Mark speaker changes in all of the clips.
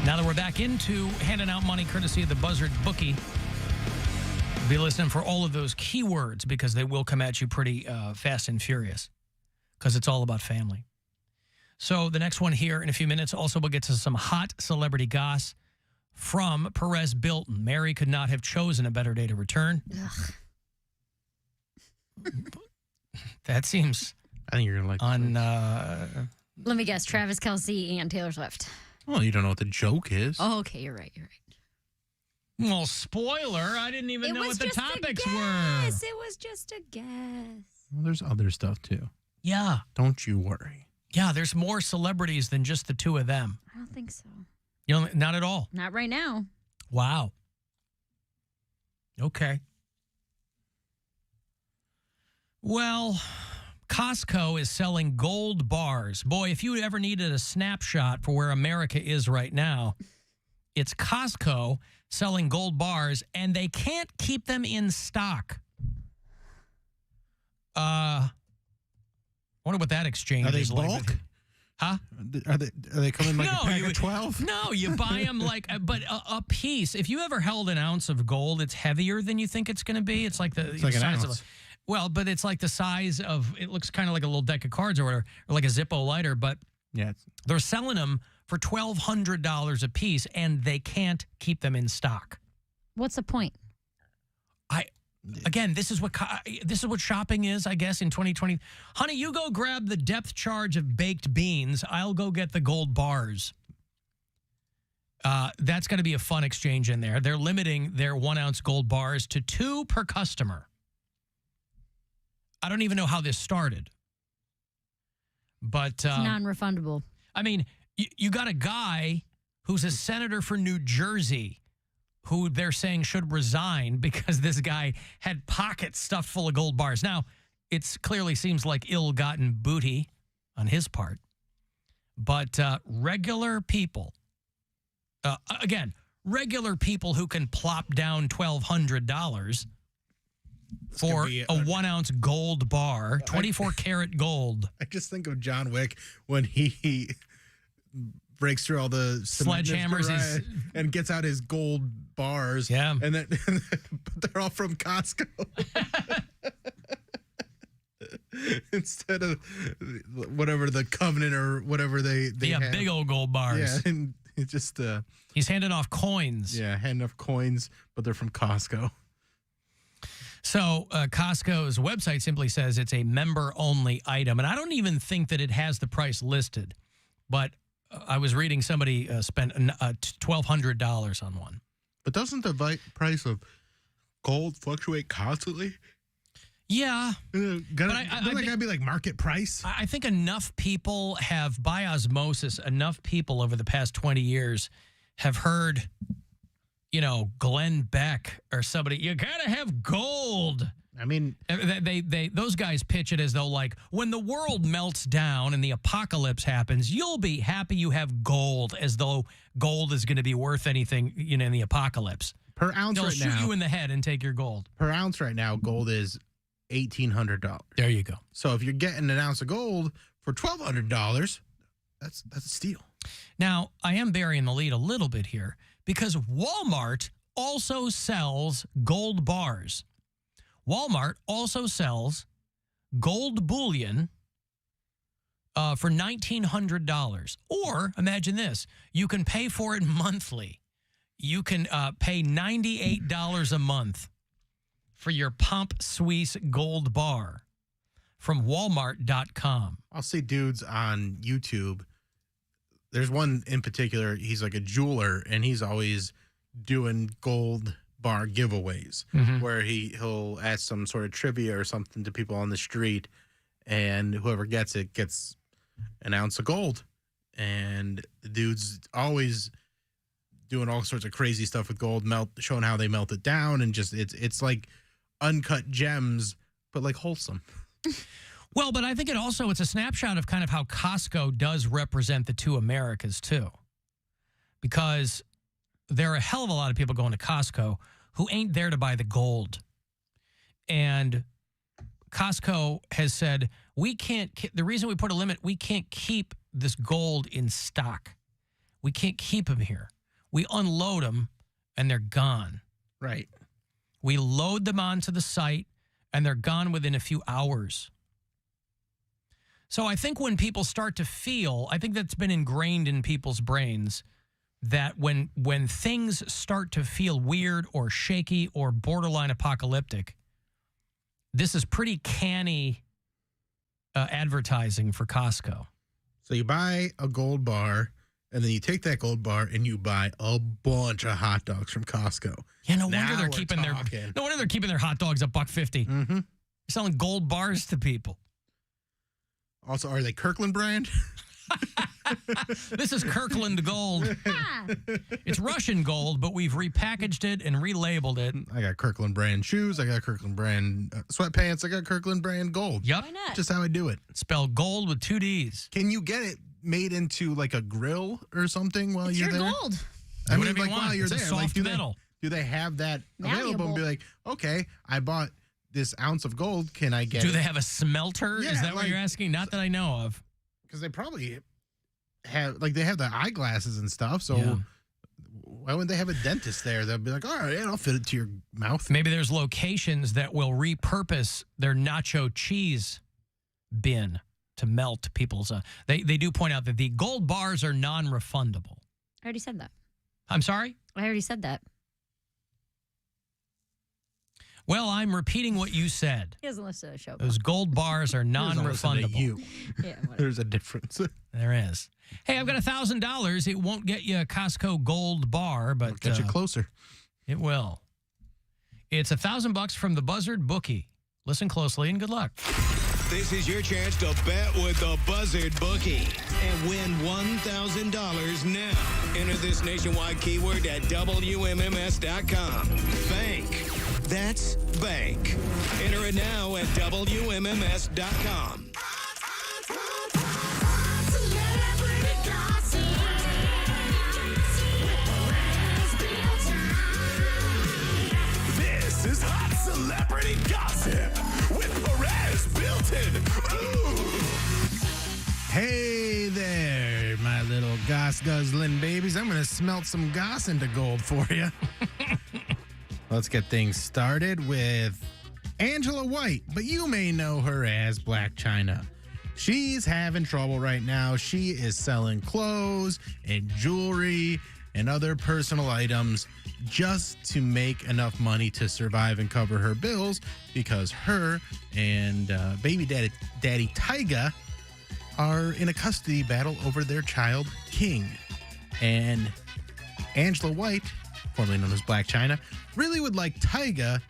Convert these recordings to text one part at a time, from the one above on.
Speaker 1: Now that we're back into handing out money courtesy of the Buzzard Bookie, be listening for all of those keywords because they will come at you pretty fast and furious because it's all about family. So the next one here in a few minutes also will get to some hot celebrity goss from Perez Bilton. Mary could not have chosen a better day to return.
Speaker 2: Ugh.
Speaker 1: That seems
Speaker 3: I think you're going to like
Speaker 1: on...
Speaker 2: Let me guess, Travis Kelce and Taylor Swift.
Speaker 3: Well, you don't know what the joke is.
Speaker 2: Oh, okay, you're right.
Speaker 1: Well, spoiler, I didn't even know what the topics were.
Speaker 2: It was just a guess.
Speaker 3: Well, there's other stuff, too.
Speaker 1: Yeah.
Speaker 3: Don't you worry.
Speaker 1: Yeah, there's more celebrities than just the two of them.
Speaker 2: I don't think so.
Speaker 1: You know, not at all.
Speaker 2: Not right now.
Speaker 1: Wow. Okay. Well, Costco is selling gold bars. Boy, if you ever needed a snapshot for where America is right now, it's Costco selling gold bars, and they can't keep them in stock. Wonder what that exchange is like.
Speaker 3: Are they bulk?
Speaker 1: Huh?
Speaker 3: Are they coming like a pack of 12?
Speaker 1: No, you buy them like, but a piece. If you ever held an ounce of gold, it's heavier than you think it's going to be. It's like the
Speaker 3: like an
Speaker 1: size
Speaker 3: ounce.
Speaker 1: Well, but it's like the size of, it looks kind of like a little deck of cards or whatever, or like a Zippo lighter, but
Speaker 3: Yeah.
Speaker 1: they're selling them for $1,200 a piece, and they can't keep them in stock.
Speaker 2: What's the point?
Speaker 1: Again, this is what shopping is, I guess, in 2020. Honey, you go grab the depth charge of baked beans. I'll go get the gold bars. That's going to be a fun exchange in there. They're limiting their 1 ounce gold bars to 2 per customer. I don't even know how this started. But
Speaker 2: It's non-refundable.
Speaker 1: I mean, you got a guy who's a senator for New Jersey who they're saying should resign because this guy had pockets stuffed full of gold bars. Now, it clearly seems like ill-gotten booty on his part. But regular people, again, regular people who can plop down $1,200 for a 1 ounce gold bar, 24 karat gold.
Speaker 3: I just think of John Wick when he breaks through all the
Speaker 1: sledgehammers
Speaker 3: and gets out his gold bars.
Speaker 1: Yeah.
Speaker 3: And then but they're all from Costco. Instead of whatever the Covenant or whatever they
Speaker 1: have
Speaker 3: have.
Speaker 1: big old gold bars.
Speaker 3: Yeah, and it's just
Speaker 1: he's handing off coins.
Speaker 3: yeah, handing off coins, but they're from Costco.
Speaker 1: So Costco's website simply says it's a member-only item, and I don't even think that it has the price listed. But I was reading somebody spent $1,200 on one.
Speaker 3: But doesn't the price of gold fluctuate constantly?
Speaker 1: Yeah.
Speaker 3: Gotta be like market price.
Speaker 1: I think enough people have, by osmosis, enough people over the past 20 years have heard, you know, Glenn Beck or somebody, you gotta have gold.
Speaker 3: I mean,
Speaker 1: those guys pitch it as though, like, when the world melts down and the apocalypse happens, you'll be happy you have gold, as though gold is going to be worth anything, you know, in the apocalypse.
Speaker 3: per ounce
Speaker 1: They'll
Speaker 3: right
Speaker 1: shoot
Speaker 3: now.
Speaker 1: you in the head and take your gold.
Speaker 3: Per ounce right now, gold is $1,800.
Speaker 1: There you go.
Speaker 3: So if you're getting an ounce of gold for $1,200, that's a steal.
Speaker 1: Now, I am burying the lead a little bit here because Walmart also sells gold bars. Walmart also sells gold bullion for $1,900. Or, imagine this, you can pay for it monthly. You can pay $98 a month for your Pomp Suisse gold bar from Walmart.com.
Speaker 3: I'll see dudes on YouTube. There's one in particular, he's like a jeweler, and he's always doing gold bar giveaways where he'll ask some sort of trivia or something to people on the street, and whoever gets it gets an ounce of gold. And the dude's always doing all sorts of crazy stuff with gold, showing how they melt it down, and just it's like uncut gems, but like wholesome.
Speaker 1: Well, but I think it's a snapshot of kind of how Costco does represent the two Americas too, because there are a hell of a lot of people going to Costco who ain't there to buy the gold. And Costco has said, the reason we put a limit, we can't keep this gold in stock. We can't keep them here. We unload them, and they're gone.
Speaker 3: Right.
Speaker 1: We load them onto the site, and they're gone within a few hours. So I think when people start to feel, I think that's been ingrained in people's brains, that when things start to feel weird or shaky or borderline apocalyptic, this is pretty canny advertising for Costco.
Speaker 3: So you buy a gold bar, and then you take that gold bar and you buy a bunch of hot dogs from Costco.
Speaker 1: Yeah, no
Speaker 3: Now
Speaker 1: wonder they're
Speaker 3: we're
Speaker 1: keeping
Speaker 3: talking.
Speaker 1: no wonder they're keeping their hot dogs at $1.50.
Speaker 3: Mm-hmm.
Speaker 1: They're selling gold bars to people.
Speaker 3: Also, are they Kirkland brand?
Speaker 1: This is Kirkland gold. It's Russian gold, but we've repackaged it and relabeled it.
Speaker 3: I got Kirkland brand shoes. I got Kirkland brand sweatpants. I got Kirkland brand gold.
Speaker 1: Yep.
Speaker 2: Why not?
Speaker 3: Just how I do it.
Speaker 1: Spelled gold with 2 D's.
Speaker 3: Can you get it made into like a grill or something while
Speaker 2: It's
Speaker 3: you're
Speaker 2: your
Speaker 3: there?
Speaker 2: gold.
Speaker 3: I mean,
Speaker 1: Whatever you
Speaker 3: like
Speaker 1: want.
Speaker 3: while you're
Speaker 1: It's a
Speaker 3: there,
Speaker 1: soft
Speaker 3: like
Speaker 1: metal.
Speaker 3: do they have that available
Speaker 2: Malleable.
Speaker 3: and be like, okay, I bought this ounce of gold. Can I get
Speaker 1: Do
Speaker 3: it?
Speaker 1: they have a smelter?
Speaker 3: Yeah,
Speaker 1: Is that what
Speaker 3: like-
Speaker 1: you're asking? Not that I know of.
Speaker 3: Because they probably have, like, they have the eyeglasses and stuff. So
Speaker 1: Yeah.
Speaker 3: why wouldn't they have a dentist there? They'll be like, all right, I'll fit it to your mouth.
Speaker 1: Maybe there's locations that will repurpose their nacho cheese bin to melt people's. They do point out that the gold bars are non-refundable.
Speaker 2: I already said that.
Speaker 1: I'm sorry?
Speaker 2: I already said that.
Speaker 1: Well, I'm repeating what you said.
Speaker 2: He doesn't listen to the show.
Speaker 1: Those gold bars are
Speaker 3: He doesn't listen to
Speaker 1: non-refundable.
Speaker 3: you.
Speaker 2: Yeah, whatever.
Speaker 3: There's a difference.
Speaker 1: There is. Hey, I've got $1,000. It won't get you a Costco gold bar, but
Speaker 3: Get you closer.
Speaker 1: it will. It's $1,000 from the Buzzard Bookie. Listen closely and good luck.
Speaker 4: This is your chance to bet with the Buzzard Bookie and win $1,000 now. Enter this nationwide keyword at WMMS.com. Bank. That's bank. Enter it now at WMMS.com.
Speaker 5: This is Hot Celebrity Gossip with Perez, Bilton. Ooh.
Speaker 3: Hey there, my little goss guzzling babies. I'm going to smelt some goss into gold for you. Let's get things started with Angela White, but you may know her as Black China. She's having trouble right now. She is selling clothes and jewelry and other personal items just to make enough money to survive and cover her bills, because her and baby daddy Tyga are in a custody battle over their child King. And Angela White, formerly known as Black China, really would like Tyga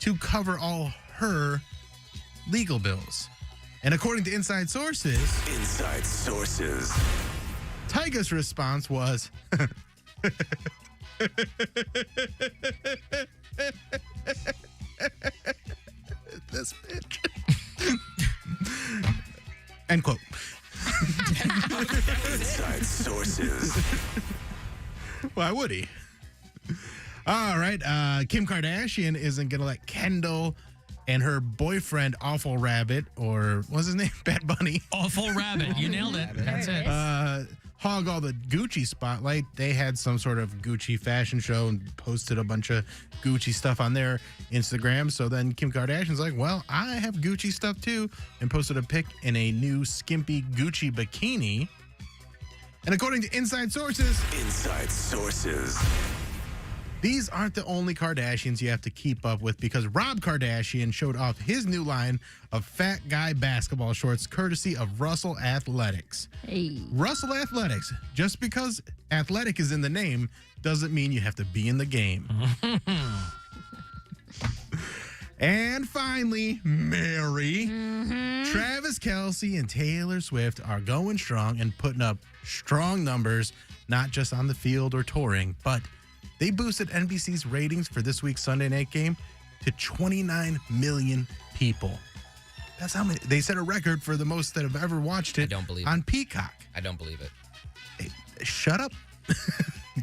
Speaker 3: to cover all her legal bills. And according to inside sources,
Speaker 5: Inside Sources.
Speaker 3: Tyga's response was, this bitch. End quote.
Speaker 5: Inside Sources.
Speaker 3: Why would he? All right. Kim Kardashian isn't going to let Kendall and her boyfriend, Awful Rabbit, or what's his name? Bad Bunny,
Speaker 1: Awful Rabbit. You nailed it. That's it.
Speaker 3: hog all the Gucci spotlight. They had some sort of Gucci fashion show and posted a bunch of Gucci stuff on their Instagram. So then Kim Kardashian's like, well, I have Gucci stuff too, and posted a pic in a new skimpy Gucci bikini. And according to inside sources, these aren't the only Kardashians you have to keep up with, because Rob Kardashian showed off his new line of fat guy basketball shorts courtesy of Russell Athletics.
Speaker 2: Hey.
Speaker 3: Russell Athletics, just because athletic is in the name doesn't mean you have to be in the game. And finally, Mary. Travis Kelce and Taylor Swift are going strong and putting up strong numbers, not just on the field or touring, but they boosted NBC's ratings for this week's Sunday night game to 29 million people. That's how many. They set a record for the most that have ever watched it.
Speaker 6: I don't believe
Speaker 3: on
Speaker 6: it.
Speaker 3: Peacock.
Speaker 6: I don't believe it.
Speaker 3: Hey, shut up.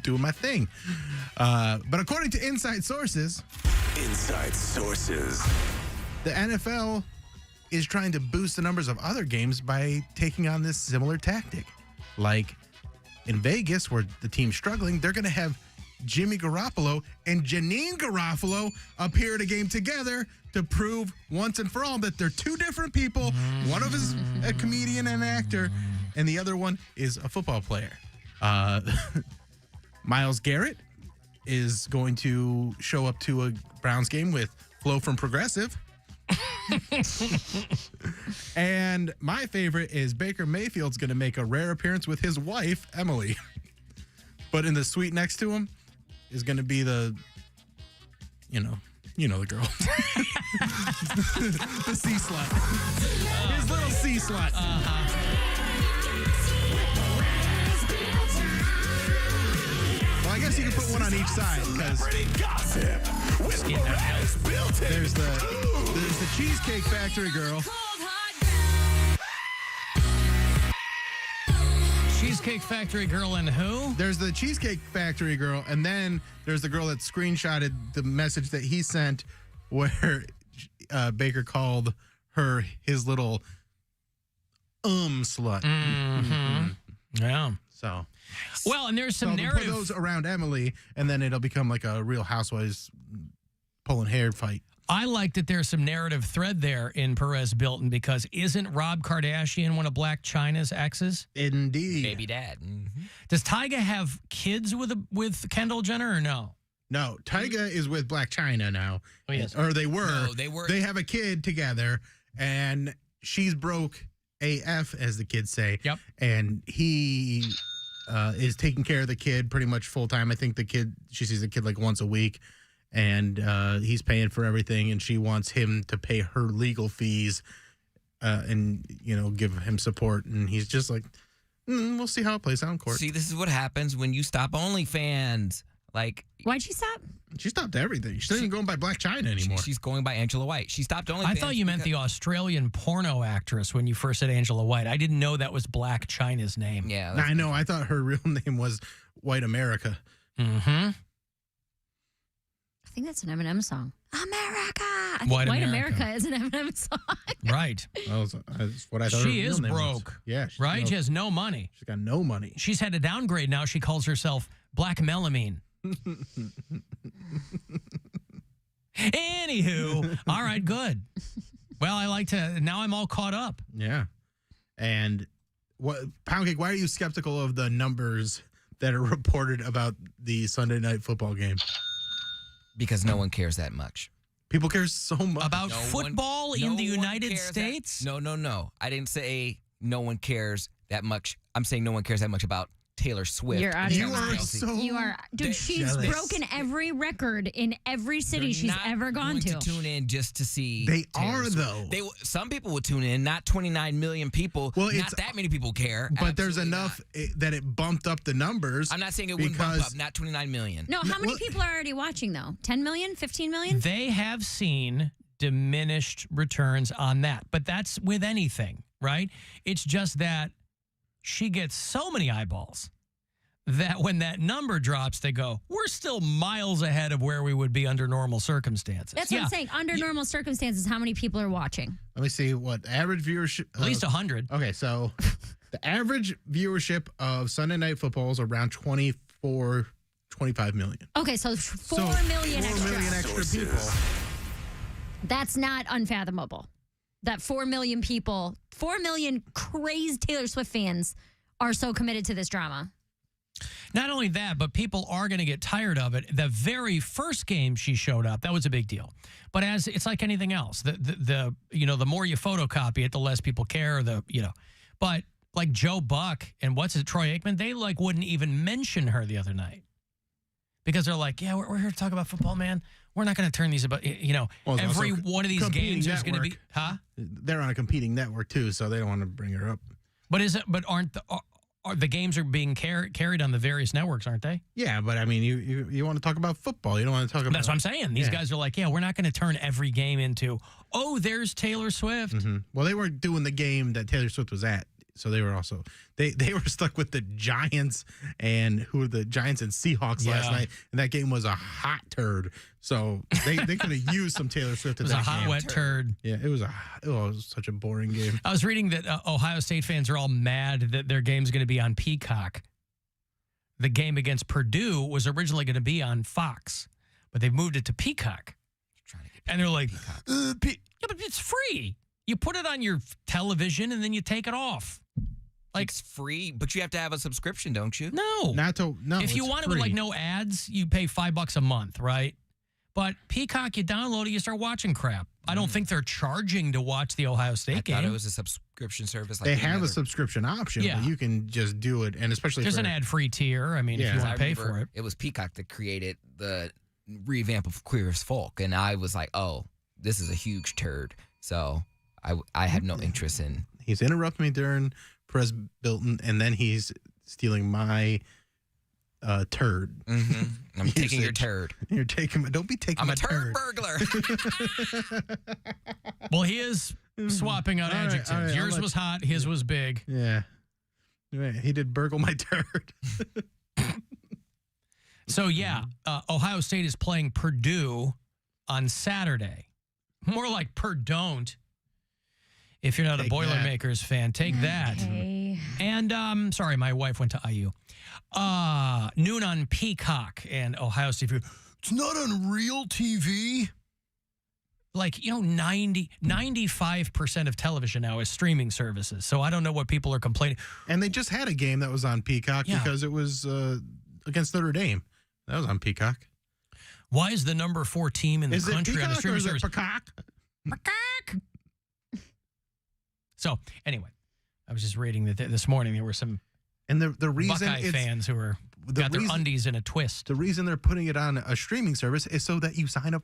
Speaker 3: Doing my thing. But according to inside sources, the NFL is trying to boost the numbers of other games by taking on this similar tactic. Like, in Vegas, where the team's struggling, they're going to have Jimmy Garoppolo and Janine Garofalo appear at a game together to prove once and for all that they're two different people. One of us is a comedian and an actor, and the other one is a football player. Myles Garrett is going to show up to a Browns game with Flo from Progressive. And my favorite is Baker Mayfield's going to make a rare appearance with his wife, Emily. But in the suite next to him is going to be the, you know the girl. The C slut. His little C slut. Well, I guess you can put one on each side because there's the Cheesecake Factory girl.
Speaker 1: Cheesecake Factory girl and who?
Speaker 3: There's the Cheesecake Factory girl, and then there's the girl that screenshotted the message that he sent where Baker called her his little slut.
Speaker 1: Yeah.
Speaker 3: So,
Speaker 1: well, and there's some
Speaker 3: so
Speaker 1: narrative.
Speaker 3: put those around Emily, and then it'll become like a Real Housewives pulling hair fight.
Speaker 1: I like that there's some narrative thread there in Perez Bilton because isn't Rob Kardashian one of Black China's exes?
Speaker 3: Indeed.
Speaker 6: Baby dad.
Speaker 1: Does Tyga have kids with Kendall Jenner or no?
Speaker 3: No, Tyga is with Black China now.
Speaker 1: Oh, yes.
Speaker 3: Or they were.
Speaker 6: No, they were.
Speaker 3: They have a kid together, and she's broke AF, as the kids say.
Speaker 1: Yep.
Speaker 3: And he is taking care of the kid pretty much full time. I think she sees the kid like once a week, and he's paying for everything, and she wants him to pay her legal fees and, give him support. And he's just like, we'll see how it plays out in court.
Speaker 6: See, this is what happens when you stop OnlyFans. Like,
Speaker 2: Why'd she stop?
Speaker 3: She stopped everything. She's not even going by Black China anymore.
Speaker 6: she's going by Angela White. She stopped OnlyFans.
Speaker 1: I thought you meant the Australian porno actress when you first said Angela White. I didn't know that was Black China's name.
Speaker 6: Yeah.
Speaker 3: I know. I thought her real name was White America.
Speaker 1: Mm-hmm.
Speaker 2: I think that's an Eminem song. America. I think
Speaker 1: White
Speaker 2: White
Speaker 1: America.
Speaker 2: America is an Eminem song.
Speaker 1: Right.
Speaker 3: That's what I thought.
Speaker 1: She
Speaker 3: her
Speaker 1: is
Speaker 3: real name was.
Speaker 1: broke.
Speaker 3: Yeah. She's
Speaker 1: Right?
Speaker 3: broke.
Speaker 1: She has no money.
Speaker 3: She's got no money.
Speaker 1: She's had to downgrade now. She calls herself Black Melamine. Anywho, all right, good. Well, now I'm all caught up.
Speaker 3: Yeah. And Poundcake, why are you skeptical of the numbers that are reported about the Sunday night football game?
Speaker 6: Because no one cares that much.
Speaker 3: People care so much.
Speaker 1: About
Speaker 6: No
Speaker 1: football
Speaker 6: one-
Speaker 1: in
Speaker 6: no
Speaker 1: the
Speaker 6: one
Speaker 1: United
Speaker 6: cares that-
Speaker 1: States?
Speaker 6: No. I didn't say no one cares that much. I'm saying no one cares that much about Taylor Swift.
Speaker 2: You're out of
Speaker 3: You
Speaker 2: your
Speaker 3: are
Speaker 2: mind.
Speaker 3: so
Speaker 2: You are, dude.
Speaker 6: They're
Speaker 2: She's
Speaker 3: jealous.
Speaker 2: broken every record in every city
Speaker 6: They're
Speaker 2: she's
Speaker 6: not
Speaker 2: ever gone
Speaker 6: going
Speaker 2: to.
Speaker 6: tune in just to see.
Speaker 3: They
Speaker 6: Taylor
Speaker 3: are,
Speaker 6: Swift.
Speaker 3: though.
Speaker 6: Some people will tune in. Not 29 million people.
Speaker 3: Well,
Speaker 6: not
Speaker 3: it's-
Speaker 6: that many people care.
Speaker 3: But there's
Speaker 6: Absolutely
Speaker 3: enough
Speaker 6: not.
Speaker 3: that it bumped up the numbers.
Speaker 6: I'm not saying it wouldn't bump
Speaker 3: because-
Speaker 6: up. Not 29 million.
Speaker 2: No, how many
Speaker 3: well-
Speaker 2: people are already watching though? 10 million? 15 million?
Speaker 1: They have seen diminished returns on that. But that's with anything, right? It's just that she gets so many eyeballs that when that number drops, they go, we're still miles ahead of where we would be under normal circumstances.
Speaker 2: That's what I'm saying. Under normal circumstances, how many people are watching?
Speaker 3: Let me see what average viewership.
Speaker 1: At least 100.
Speaker 3: Okay, so the average viewership of Sunday night football is around 25 million.
Speaker 2: Okay, so 4
Speaker 3: So,
Speaker 2: million
Speaker 3: 4
Speaker 2: extra.
Speaker 3: million extra people.
Speaker 2: That's not unfathomable. That 4 million people, 4 million crazed Taylor Swift fans are so committed to this drama.
Speaker 1: Not only that, but people are going to get tired of it. The very first game she showed up, that was a big deal. But as it's like anything else, the more you photocopy it, the less people care. But like Joe Buck and Troy Aikman, they wouldn't even mention her the other night because they're like, yeah, we're here to talk about football, man. We're not going to turn these about,
Speaker 3: Well, it's
Speaker 1: every
Speaker 3: also
Speaker 1: one of these
Speaker 3: competing
Speaker 1: games is going to be,
Speaker 3: network. They're on a competing network too, so they don't want to bring her up.
Speaker 1: But aren't the games are being carried on the various networks, aren't they?
Speaker 3: Yeah, but I mean, you want to talk about football. You don't want to talk about.
Speaker 1: That's what I'm saying. These
Speaker 3: Yeah.
Speaker 1: guys are like, yeah, we're not going to turn every game into, oh, there's Taylor Swift.
Speaker 3: Mm-hmm. Well, they weren't doing the game that Taylor Swift was at, so they were also they were stuck with the Giants and Giants and Seahawks last
Speaker 1: Yeah.
Speaker 3: night, and that game was a hot turd. So they could have used some Taylor Swift.
Speaker 1: It was a hot,
Speaker 3: game.
Speaker 1: wet turd.
Speaker 3: Yeah, it was such a boring game.
Speaker 1: I was reading that Ohio State fans are all mad that their game's going to be on Peacock. the game against Purdue was originally going to be on Fox, but they've moved it to Peacock. And they're like, yeah, but it's free. You put it on your television and then you take it off. Like,
Speaker 6: it's free, but you have to have a subscription, don't you?
Speaker 1: No.
Speaker 3: No.
Speaker 1: If you want it with like no ads, you pay $5 a month, right? But Peacock, you download it, you start watching crap. I don't think they're charging to watch the Ohio State game.
Speaker 6: I thought it was a subscription service. Like
Speaker 3: they have a subscription option,
Speaker 1: Yeah.
Speaker 3: but you can just do it, and especially
Speaker 1: There's an ad-free tier. I mean, if you want to pay for it.
Speaker 6: It was Peacock that created the revamp of Queer as Folk, and I was like, oh, this is a huge turd. So I had no interest in.
Speaker 3: He's interrupting me during Perez Bilton, and then he's stealing my turd.
Speaker 6: Mm-hmm. I'm taking your turd.
Speaker 3: You're taking. Don't be taking.
Speaker 6: I'm
Speaker 3: my
Speaker 6: a turd burglar.
Speaker 1: Well, he is swapping out adjectives.
Speaker 3: all right,
Speaker 1: Yours was hot. His was big.
Speaker 3: Yeah. He did burgle my turd.
Speaker 1: So, yeah, Ohio State is playing Purdue on Saturday. More like Purdon't. If you're not
Speaker 3: Take
Speaker 1: a Boilermakers fan, take that.
Speaker 2: Okay.
Speaker 1: And, sorry, my wife went to IU. Noon on Peacock and Ohio State. It's not on real TV. Like, 95% of television now is streaming services. So I don't know what people are complaining.
Speaker 3: And they just had a game that was on Peacock because it was against Notre Dame. That was on Peacock.
Speaker 1: Why is the number 4 team in the
Speaker 3: Is it
Speaker 1: country on a
Speaker 3: Peacock or
Speaker 1: streaming
Speaker 3: is it
Speaker 1: service?
Speaker 3: Peacock?
Speaker 1: Peacock. So, anyway, I was just reading that this morning there were some
Speaker 3: And the reason
Speaker 1: Buckeye fans who were got their undies in a twist.
Speaker 3: The reason they're putting it on a streaming service is so that you sign up for